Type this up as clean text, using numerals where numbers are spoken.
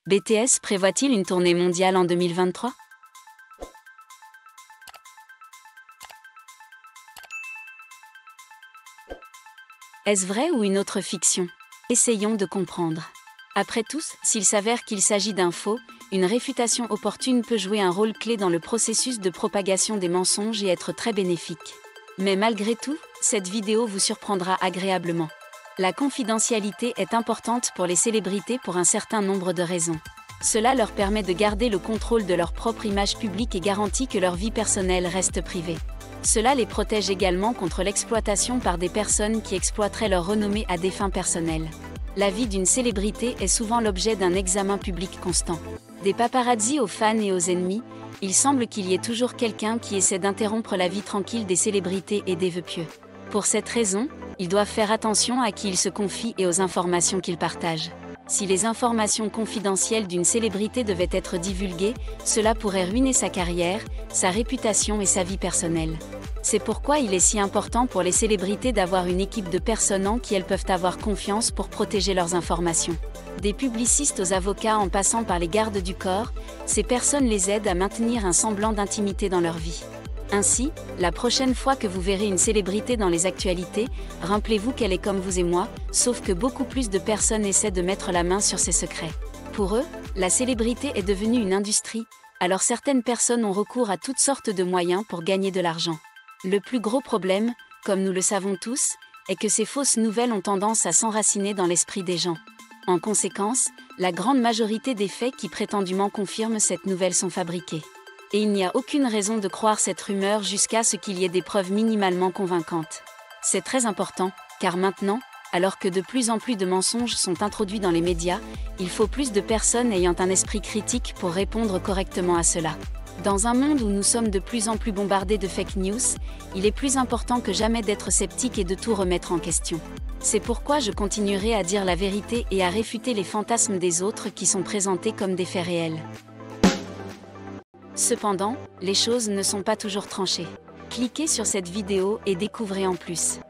BTS prévoit-il une tournée mondiale en 2023? Est-ce vrai ou une autre fiction? Essayons de comprendre. Après tout, s'il s'avère qu'il s'agit d'infos, une réfutation opportune peut jouer un rôle clé dans le processus de propagation des mensonges et être très bénéfique. Mais malgré tout, cette vidéo vous surprendra agréablement. La confidentialité est importante pour les célébrités pour un certain nombre de raisons. Cela leur permet de garder le contrôle de leur propre image publique et garantit que leur vie personnelle reste privée. Cela les protège également contre l'exploitation par des personnes qui exploiteraient leur renommée à des fins personnelles. La vie d'une célébrité est souvent l'objet d'un examen public constant. Des paparazzis aux fans et aux ennemis, il semble qu'il y ait toujours quelqu'un qui essaie d'interrompre la vie tranquille des célébrités et des vœux pieux. Pour cette raison, ils doivent faire attention à qui ils se confient et aux informations qu'ils partagent. Si les informations confidentielles d'une célébrité devaient être divulguées, cela pourrait ruiner sa carrière, sa réputation et sa vie personnelle. C'est pourquoi il est si important pour les célébrités d'avoir une équipe de personnes en qui elles peuvent avoir confiance pour protéger leurs informations. Des publicistes aux avocats en passant par les gardes du corps, ces personnes les aident à maintenir un semblant d'intimité dans leur vie. Ainsi, la prochaine fois que vous verrez une célébrité dans les actualités, rappelez-vous qu'elle est comme vous et moi, sauf que beaucoup plus de personnes essaient de mettre la main sur ses secrets. Pour eux, la célébrité est devenue une industrie, alors certaines personnes ont recours à toutes sortes de moyens pour gagner de l'argent. Le plus gros problème, comme nous le savons tous, est que ces fausses nouvelles ont tendance à s'enraciner dans l'esprit des gens. En conséquence, la grande majorité des faits qui prétendument confirment cette nouvelle sont fabriqués. Et il n'y a aucune raison de croire cette rumeur jusqu'à ce qu'il y ait des preuves minimalement convaincantes. C'est très important, car maintenant, alors que de plus en plus de mensonges sont introduits dans les médias, il faut plus de personnes ayant un esprit critique pour répondre correctement à cela. Dans un monde où nous sommes de plus en plus bombardés de fake news, il est plus important que jamais d'être sceptique et de tout remettre en question. C'est pourquoi je continuerai à dire la vérité et à réfuter les fantasmes des autres qui sont présentés comme des faits réels. Cependant, les choses ne sont pas toujours tranchées. Cliquez sur cette vidéo et découvrez en plus.